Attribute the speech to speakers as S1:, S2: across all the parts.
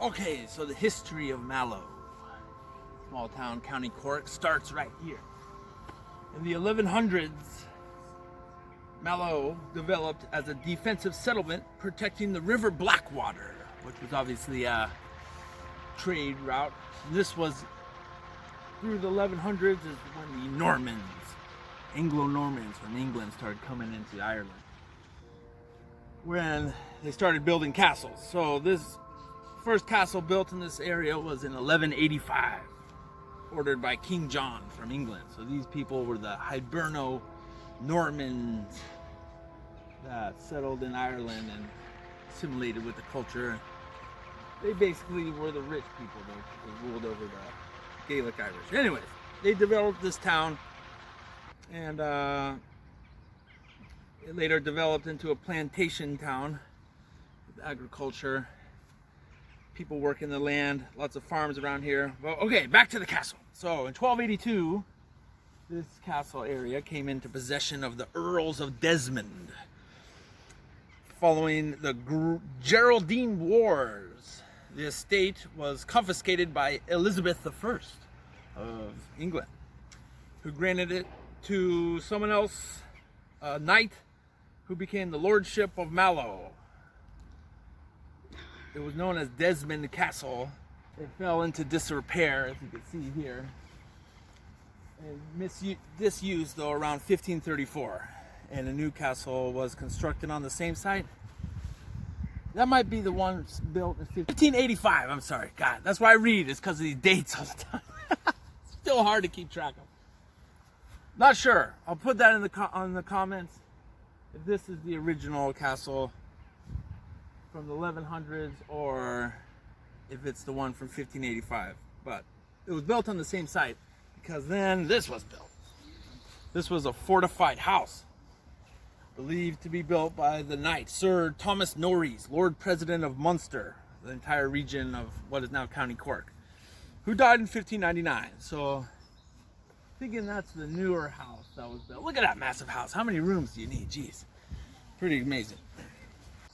S1: Okay, so the history of Mallow, small town, County Cork, starts right here. In the 1100s, Mallow developed as a defensive settlement protecting the River Blackwater, which was obviously a trade route. This was through the 1100s is when the Normans, Anglo-Normans from England, started coming into Ireland, when they started building castles. So this first castle built in this area was in 1185, ordered by King John from England. So these people were the Hiberno-Normans that settled in Ireland and assimilated with the culture. They basically were the rich people that ruled over the Gaelic Irish. Anyways, they developed this town, and it later developed into a plantation town with agriculture, people working the land, lots of farms around here. Well, okay, back to the castle. So in 1282, this castle area came into possession of the Earls of Desmond. Following the Geraldine Wars, the estate was confiscated by Elizabeth I of England, who granted it to someone else, a knight, who became the Lordship of Mallow. It was known as Desmond Castle. It fell into disrepair, as you can see here, and disused though around 1534, and a new castle was constructed on the same site. That might be the one built in 1585. I'm sorry, God, that's why I read. It's because of these dates all the time. It's still hard to keep track of. Not sure. I'll put that in the comments if this is the original castle from the 1100s or if it's the one from 1585. But it was built on the same site because then this was built. This was a fortified house believed to be built by the knight Sir Thomas Norreys, Lord President of Munster, the entire region of what is now County Cork, who died in 1599. So thinking that's the newer house that was built. Look at that massive house. How many rooms do you need? Jeez, pretty amazing.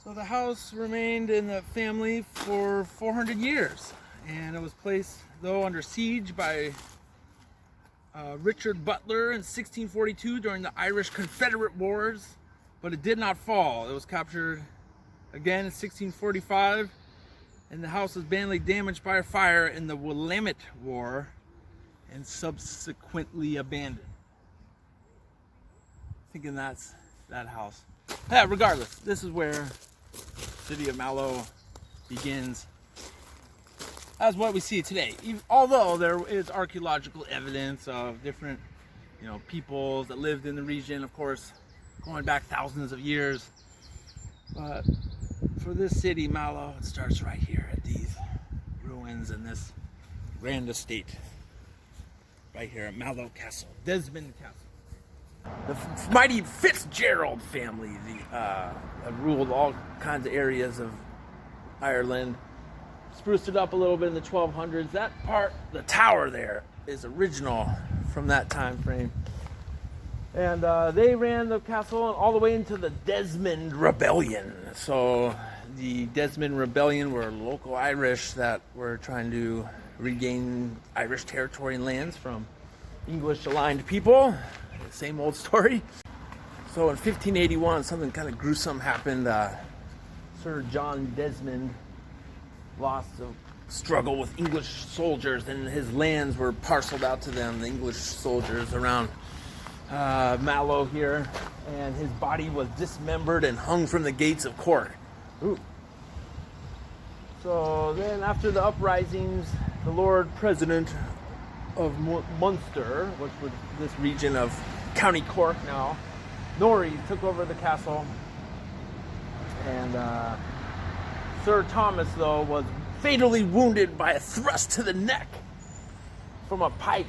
S1: So the house remained in the family for 400 years, and it was placed though under siege by Richard Butler in 1642 during the Irish Confederate Wars, but it did not fall. It was captured again in 1645, and the house was badly damaged by a fire in the Williamite War and subsequently abandoned. Thinking that's that house. Yeah, regardless, this is where the city of Mallow begins as what we see today. Although there is archaeological evidence of different, peoples that lived in the region, of course, going back thousands of years. But for this city, Mallow, it starts right here at these ruins and this grand estate. Right here at Mallow Castle, Desmond Castle. The mighty Fitzgerald family have ruled all kinds of areas of Ireland. Spruced it up a little bit in the 1200s. That part, the tower there, is original from that time frame. And they ran the castle all the way into the Desmond Rebellion. So the Desmond Rebellion were local Irish that were trying to regain Irish territory and lands from English-aligned people. Same old story. So in 1581, something kind of gruesome happened. Sir John Desmond lost a struggle with English soldiers, and his lands were parceled out to them, the English soldiers around Mallow here, and his body was dismembered and hung from the gates of Cork. Ooh. So then after the uprisings, the Lord President of Munster, which was this region of County Cork now, Norrey took over the castle, and Sir Thomas, though, was fatally wounded by a thrust to the neck from a pike,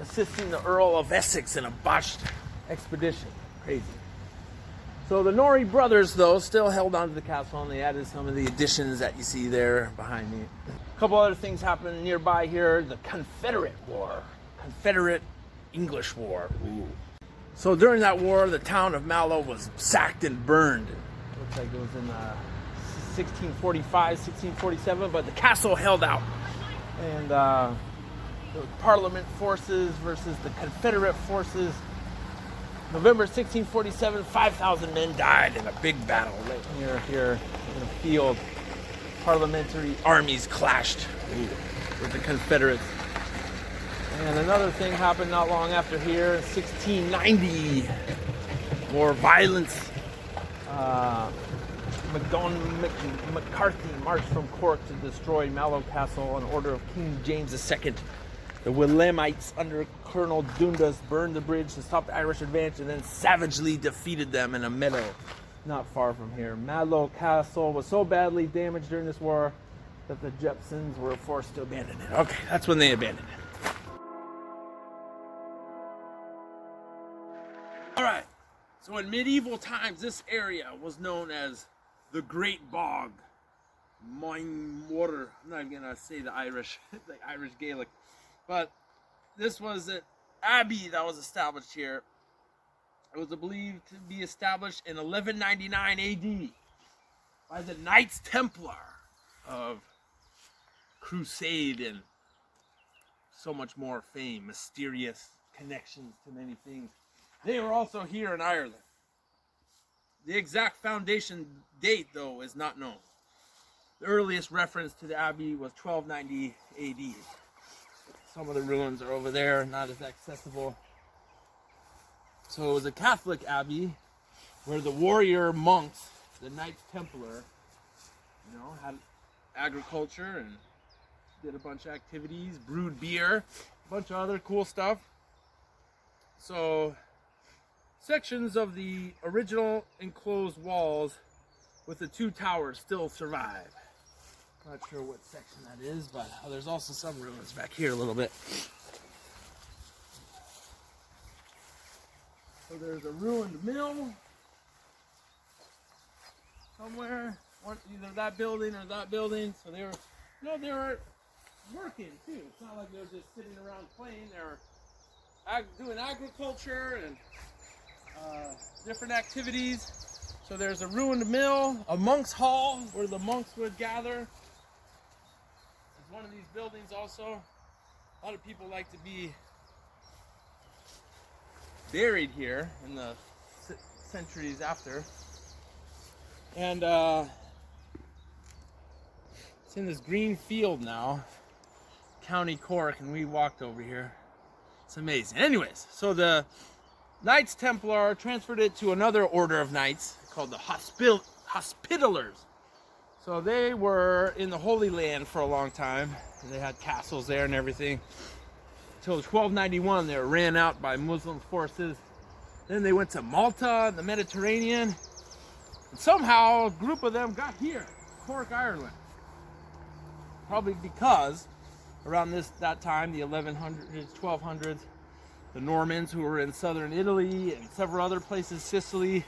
S1: assisting the Earl of Essex in a botched expedition. Crazy. So the Norrey brothers, though, still held on to the castle, and they added some of the additions that you see there behind me. A couple other things happened nearby here. The Confederate War. Confederate-English War. Ooh. So during that war, the town of Mallow was sacked and burned. Looks like it was in 1645, 1647, but the castle held out. And the Parliament forces versus the Confederate forces. November 1647, 5,000 men died in a big battle right here in the field. Parliamentary armies clashed with the Confederates. And another thing happened not long after here, 1690. More violence. McCarthy marched from Cork to destroy Mallow Castle on order of King James II. The Williamites under Colonel Dundas burned the bridge to stop the Irish advance and then savagely defeated them in a meadow not far from here. Mallow Castle was so badly damaged during this war that the Jephsons were forced to abandon it. Okay, that's when they abandoned it. Alright, so in medieval times, this area was known as the Great Bog. Mine water. I'm not even gonna say the Irish Gaelic. But this was an abbey that was established here. It was believed to be established in 1199 AD by the Knights Templar of Crusade and so much more fame, mysterious connections to many things. They were also here in Ireland. The exact foundation date, though, is not known. The earliest reference to the abbey was 1290 AD. Some of the ruins are over there, not as accessible. So it was a Catholic abbey where the warrior monks, the Knights Templar, had agriculture and did a bunch of activities, brewed beer, a bunch of other cool stuff. So sections of the original enclosed walls with the two towers still survive. Not sure what section that is, but there's also some ruins back here a little bit. So there's a ruined mill somewhere, either that building or that building. So they were working too. It's not like they were just sitting around playing. They were doing agriculture and different activities. So there's a ruined mill, a monk's hall where the monks would gather. One of these buildings also. A lot of people like to be buried here in the centuries after. And it's in this green field now, County Cork, and we walked over here. It's amazing. Anyways, so the Knights Templar transferred it to another order of knights called the Hospitallers. So they were in the Holy Land for a long time. They had castles there and everything. Until 1291, they were ran out by Muslim forces. Then they went to Malta and the Mediterranean. And somehow a group of them got here, Cork, Ireland. Probably because around that time, the 1100s, 1200s, the Normans who were in southern Italy and several other places, Sicily,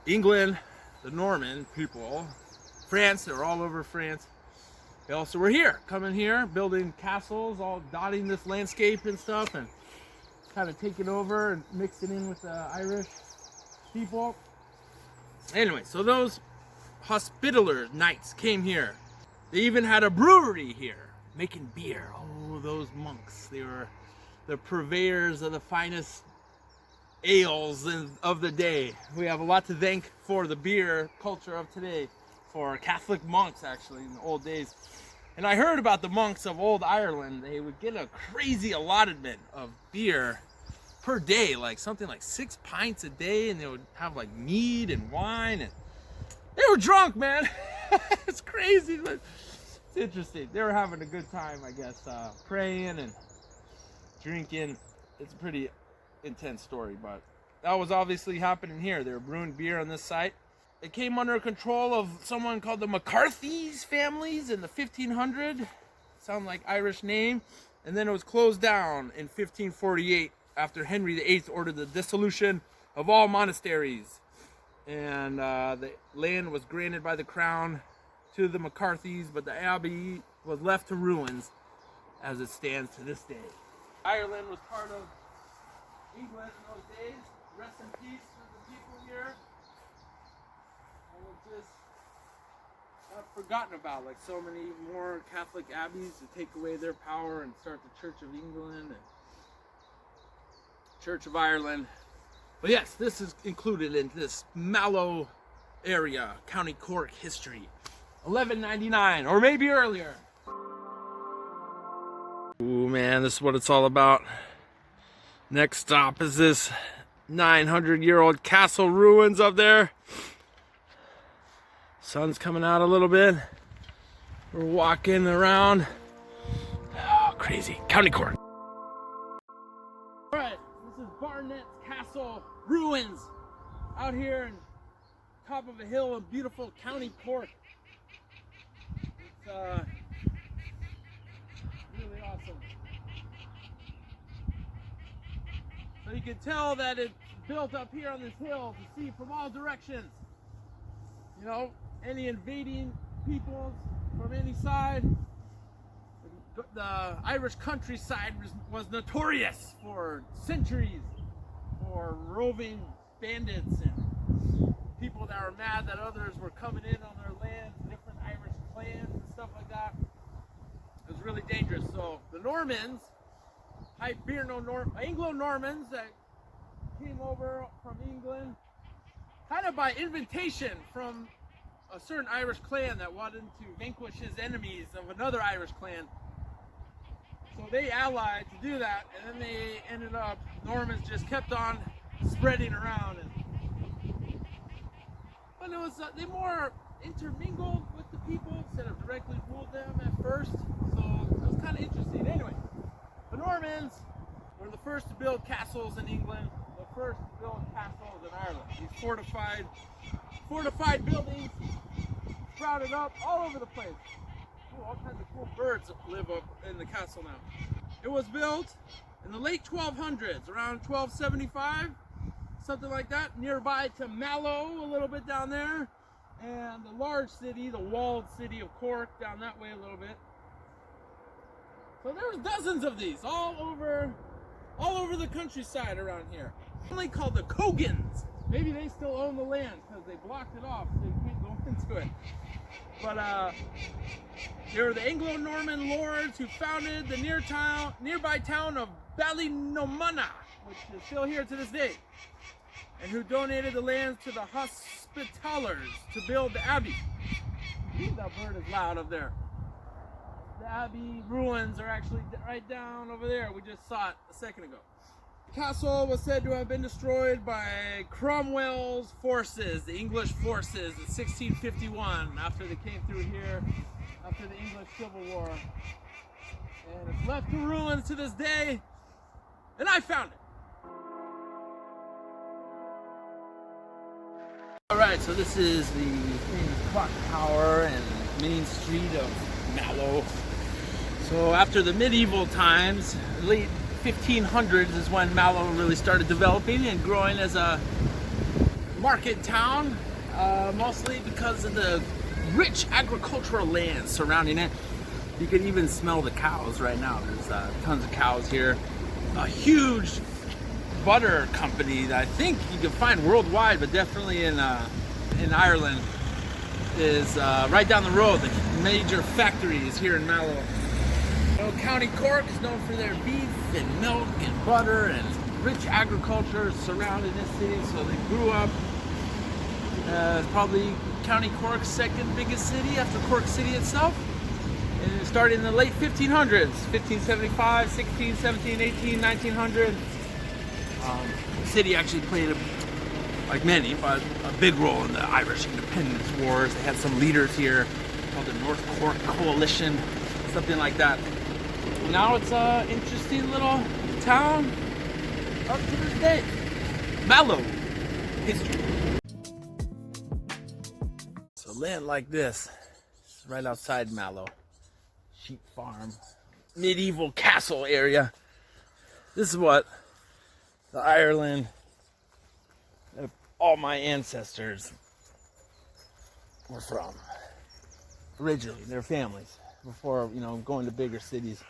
S1: England, the Norman people, France, they were all over France. They also were here, coming here, building castles, all dotting this landscape and stuff, and kind of taking over and mixing in with the Irish people. Anyway, so those Hospitaller knights came here. They even had a brewery here, making beer. Oh, those monks. They were the purveyors of the finest ales of the day. We have a lot to thank for the beer culture of today. For Catholic monks, actually, in the old days. And I heard about the monks of old Ireland. They would get a crazy allotment of beer per day, like something like 6 pints a day, and they would have like mead and wine, and they were drunk, man. It's crazy, but it's interesting. They were having a good time, I guess, praying and drinking. It's a pretty intense story, but that was obviously happening here. They were brewing beer on this site. It came under control of someone called the McCarthy's families in the 1500s. Sound like Irish name. And then it was closed down in 1548 after Henry VIII ordered the dissolution of all monasteries. And the land was granted by the crown to the McCarthys, but the abbey was left to ruins as it stands to this day. Ireland was part of England in those days. Rest in peace to the people here. forgotten about, like so many more Catholic abbeys to take away their power and start the Church of England and Church of Ireland. But yes, this is included in this Mallow area, County Cork history. 1199, or maybe earlier. Ooh man, this is what it's all about. Next stop is this 900-year-old castle ruins up there. Sun's coming out a little bit. We're walking around. Oh, crazy. County Cork. Alright, this is Barnet's Castle ruins out here on top of a hill in beautiful County Cork. It's really awesome. So you can tell that it's built up here on this hill to see from all directions. You know, any invading peoples from any side. The Irish countryside was notorious for centuries for roving bandits and people that were mad that others were coming in on their land, different Irish clans and stuff like that. It was really dangerous. So the Normans, Anglo-Normans that came over from England, kind of by invitation from a certain Irish clan that wanted to vanquish his enemies of another Irish clan. So they allied to do that, and then they ended up, Normans just kept on spreading around. But it was, they more intermingled with the people instead of directly ruled them at first. So it was kind of interesting. Anyway, the Normans were the first to build castles in England, the first to build castles in Ireland. These fortified buildings sprouted up all over the place. Ooh, all kinds of cool birds live up in the castle now. It was built in the late 1200s, around 1275, something like that, nearby to Mallow, a little bit down there, and the large city, the walled city of Cork, down that way a little bit. So there was dozens of these all over the countryside around here. Only called the Cogans. Maybe they still own the land because they blocked it off, so you can't go into it. But they were the Anglo-Norman lords who founded the nearby town of Ballynomona, which is still here to this day, and who donated the lands to the Hospitallers to build the abbey. That bird is loud up there. The abbey ruins are actually right down over there. We just saw it a second ago. The castle was said to have been destroyed by Cromwell's forces, the English forces, in 1651, after they came through here, after the English Civil War. And it's left to ruins to this day, and I found it. Alright, so this is the famous clock tower and main street of Mallow. So after the medieval times, late 1500s is when Mallow really started developing and growing as a market town, mostly because of the rich agricultural land surrounding it. You can even smell the cows right now. There's tons of cows here. A huge butter company that I think you can find worldwide, but definitely in Ireland, is right down the road. The major factory is here in Mallow. County Cork is known for their beef and milk and butter and rich agriculture surrounding this city. So they grew up probably County Cork's second biggest city after Cork City itself. And it started in the late 1500s, 1575, 16, 17, 18, 1900. The city actually played, like many, but a big role in the Irish Independence Wars. They had some leaders here called the North Cork Coalition, something like that. Now it's an interesting little town up to this day. Mallow history. So land like this, it's right outside Mallow. Sheep farm, medieval castle area. This is what the Ireland that all my ancestors were from. Originally, their families, before, you know, going to bigger cities,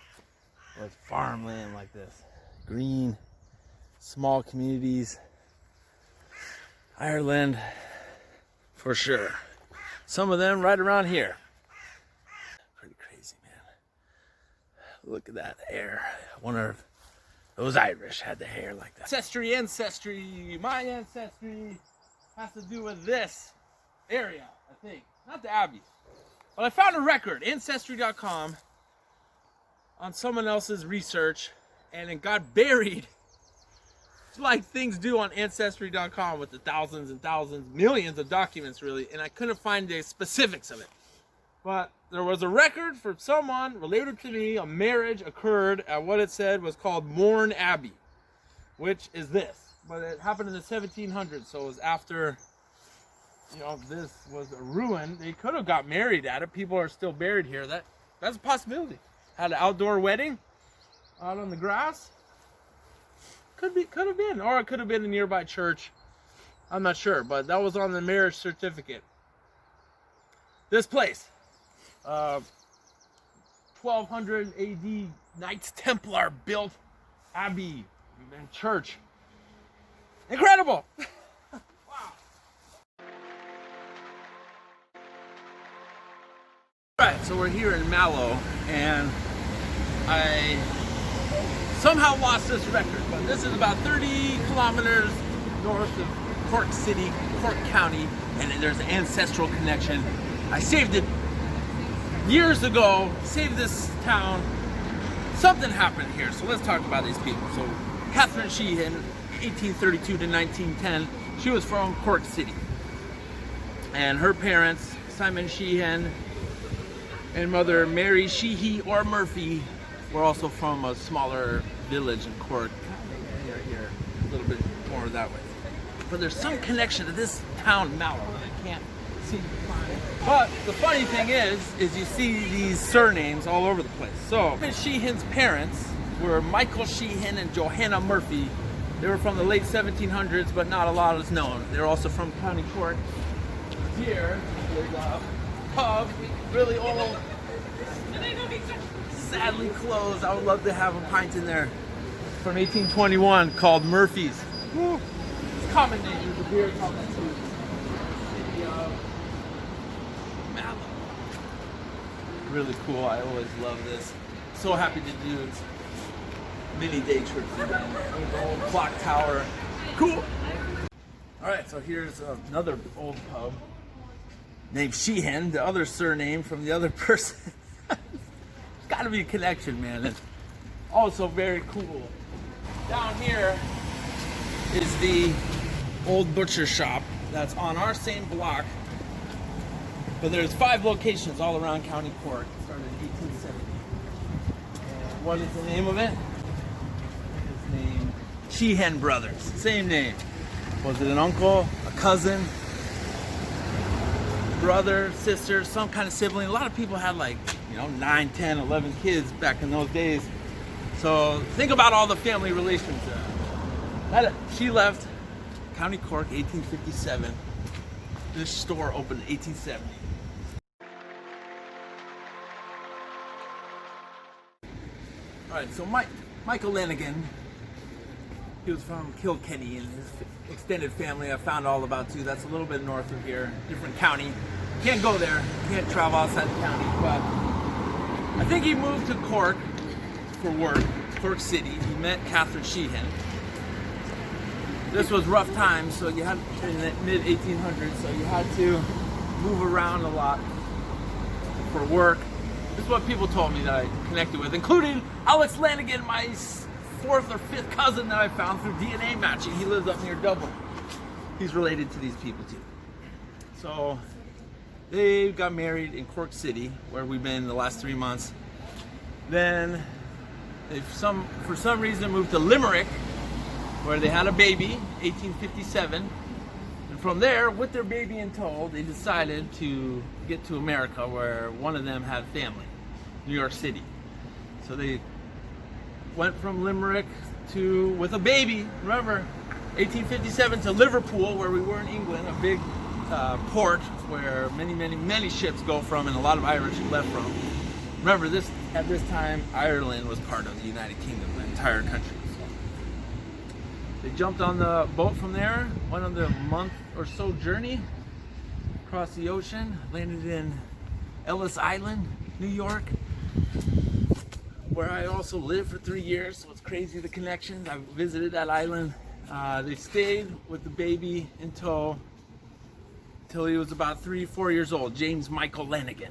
S1: was farmland like this. Green, small communities. Ireland, for sure. Some of them right around here. Look at that hair. I wonder if those Irish had the hair like that. Ancestry. My ancestry has to do with this area, I think. Not the abbey. But I found a record, Ancestry.com, on someone else's research, and it got buried like things do on Ancestry.com with the thousands and thousands, millions of documents really, and I couldn't find the specifics of it. But there was a record for someone related to me, a marriage occurred at what it said was called Mourne Abbey, which is this. But it happened in the 1700s, so it was after, you know, this was a ruin. They could have got married at it. People are still buried here. That's a possibility. Had an outdoor wedding out on the grass. Could have been, or it could have been a nearby church. I'm not sure, but that was on the marriage certificate. This place, 1200 AD, Knights Templar built abbey and church. Incredible! Wow. Alright, so we're here in Mallow, and I somehow lost this record, but this is about 30 kilometers north of Cork City, Cork County, and there's an ancestral connection. I saved it years ago, saved this town. Something happened here, so let's talk about these people. So Catherine Sheehan, 1832 to 1910, she was from Cork City. And her parents, Simon Sheehan and mother Mary Sheehy or Murphy, were also from a smaller village in Cork. Here, a little bit more that way. But there's some connection to this town, Mallow, that I can't seem to find. But the funny thing is you see these surnames all over the place. So, Sheehan's parents were Michael Sheehan and Johanna Murphy. They were from the late 1700s, but not a lot is known. They're also from County Cork. Here is a pub, really old, sadly closed. I would love to have a pint in there, from 1821, called Murphy's. Woo. It's a common name. There's a beer called that too. City of Mallow. Really cool. I always love this. So happy to do mini day trips again. The old clock tower. Cool. All right, so here's another old pub named Sheehan, the other surname from the other person. Gotta be a connection, man. And also very cool. Down here is the old butcher shop that's on our same block, but there's 5 locations all around County Cork. It started in 1870. And what is the name of it? It's named Sheehan Brothers. Same name. Was it an uncle, a cousin, brother, sister, some kind of sibling? A lot of people had, like, 9, 10, 11 kids back in those days. So think about all the family relations. She left County Cork 1857. This store opened in 1870. All right, so Michael Lanigan, he was from Kilkenny, and his extended family I found all about too. That's a little bit north of here, different county. Can't go there, can't travel outside the county, but I think he moved to Cork for work, Cork City. He met Catherine Sheehan. This was rough times, so you had, in the mid-1800s, so you had to move around a lot for work. This is what people told me that I connected with, including Alex Lanigan, my 4th or 5th cousin that I found through DNA matching. He lives up near Dublin. He's related to these people too. So they got married in Cork City, where we've been the last 3 months. Then they, for some reason, moved to Limerick, where they had a baby, 1857. And from there, with their baby in tow, they decided to get to America, where one of them had family, New York City. So they went from Limerick with a baby, remember, 1857, to Liverpool, where we were in England, a big port where many ships go from, and a lot of Irish left from. Remember, at this time, Ireland was part of the United Kingdom, the entire country. They jumped on the boat from there, went on the month or so journey across the ocean, landed in Ellis Island, New York, where I also lived for 3 years, so it's crazy the connections. I visited that island. They stayed with the baby until he was about 3-4 years old, James Michael Lanigan.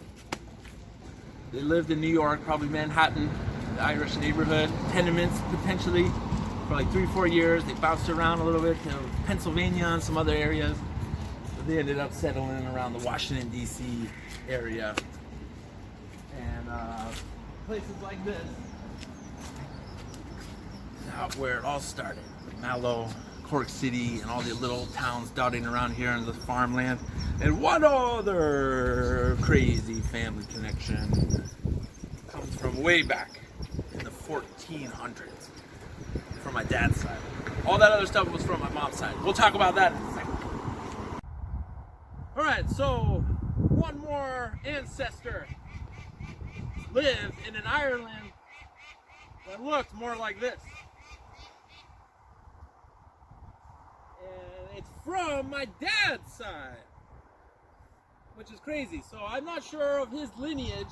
S1: They lived in New York, probably Manhattan, the Irish neighborhood, tenements potentially, for like 3-4 years. They bounced around a little bit to Pennsylvania and some other areas. But they ended up settling around the Washington, D.C. area. And places like this is out where it all started. Mallow, Cork City, and all the little towns dotting around here in the farmland. And one other crazy family connection comes from way back in the 1400s from my dad's side. All that other stuff was from my mom's side. We'll talk about that in a second. Alright, so one more ancestor lived in an Ireland that looked more like this. And it's from my dad's side, which is crazy. So I'm not sure of his lineage.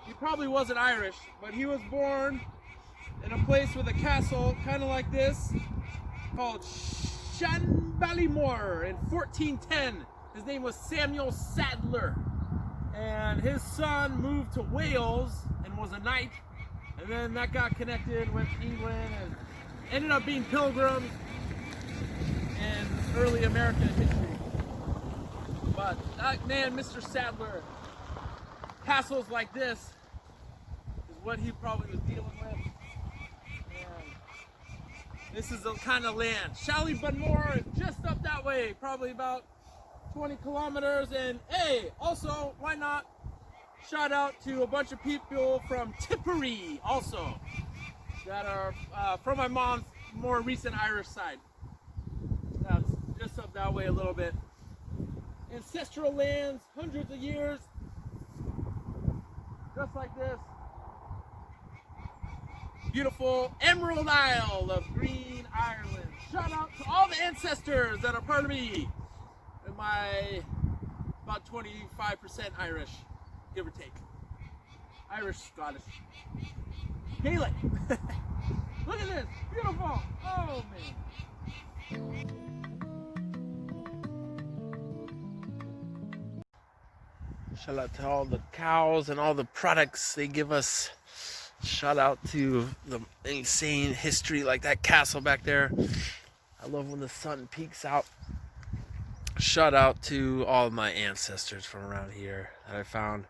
S1: He probably wasn't Irish, but he was born in a place with a castle kind of like this called Shanballymore in 1410. His name was Samuel Sadler. And his son moved to Wales and was a knight, and then that got connected with England and ended up being pilgrims in early American history. But that man, Mr. Sadler, castles like this is what he probably was dealing with. And this is the kind of land. Shanballymore is just up that way, probably about 20 kilometers. And hey, also, why not shout out to a bunch of people from Tipperary also that are from my mom's more recent Irish side. That's just up that way a little bit. Ancestral lands, hundreds of years, just like this. Beautiful Emerald Isle of Green Ireland. Shout out to all the ancestors that are part of me. And my about 25% Irish, give or take. Irish, Scottish. Gaelic. Look at this, beautiful. Oh man. Shout out to all the cows and all the products they give us. Shout out to the insane history like that castle back there. I love when the sun peeks out. Shout out to all of my ancestors from around here that I found.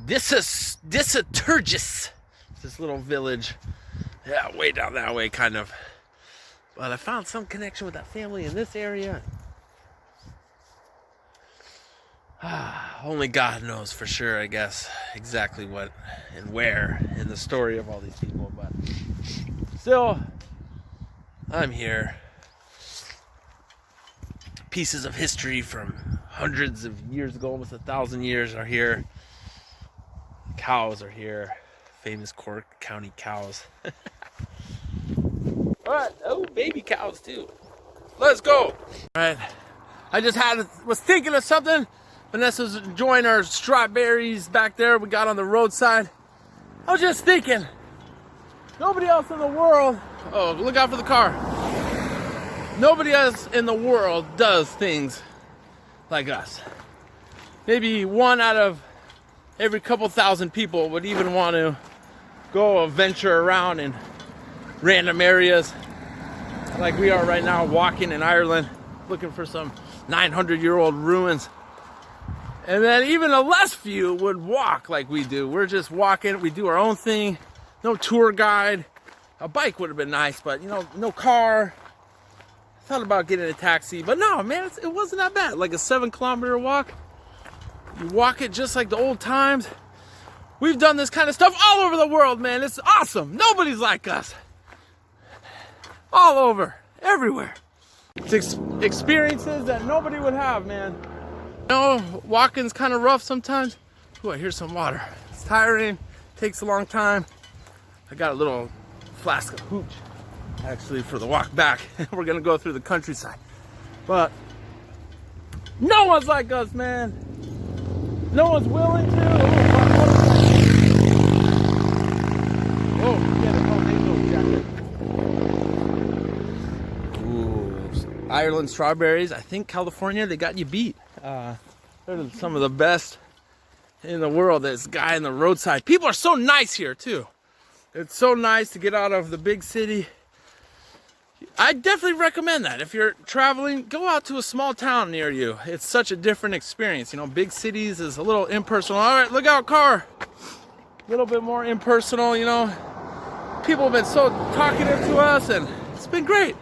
S1: This is Disaturgis, this little village. Yeah, way down that way, kind of. But I found some connection with that family in this area. Only God knows for sure, I guess, exactly what and where in the story of all these people. But still, I'm here. Pieces of history from hundreds of years ago, almost 1,000 years, are here. Cows are here. Famous Cork County cows. Alright, oh, baby cows too. Let's go. Alright, I just was thinking of something. Vanessa's enjoying our strawberries back there we got on the roadside. I was just thinking, nobody else in the world, oh, look out for the car. Nobody else in the world does things like us. Maybe one out of every couple thousand people would even want to go venture around in random areas like we are right now, walking in Ireland, looking for some 900-year-old ruins. And then even a less few would walk like we do. We're just walking, we do our own thing, no tour guide. A bike would have been nice, but you know, no car. Thought about getting a taxi, but no, man, it wasn't that bad. Like a 7-kilometer walk. You walk it just like the old times. We've done this kind of stuff all over the world, man. It's awesome. Nobody's like us. All over, everywhere. It's experiences that nobody would have, man. You know, walking's kind of rough sometimes. Ooh, I hear some water. It's tiring, takes a long time. I got a little flask of hooch, actually, for the walk back. We're gonna go through the countryside. But no one's like us, man. No one's willing to. Ireland strawberries. I think California, they got you beat. They're some of the best in the world. This guy in the roadside. People are so nice here too. It's so nice to get out of the big city. I definitely recommend that. If you're traveling, go out to a small town near you. It's such a different experience. You know, big cities is a little impersonal. All right, look out, car. A little bit more impersonal, you know. People have been so talkative to us, and it's been great.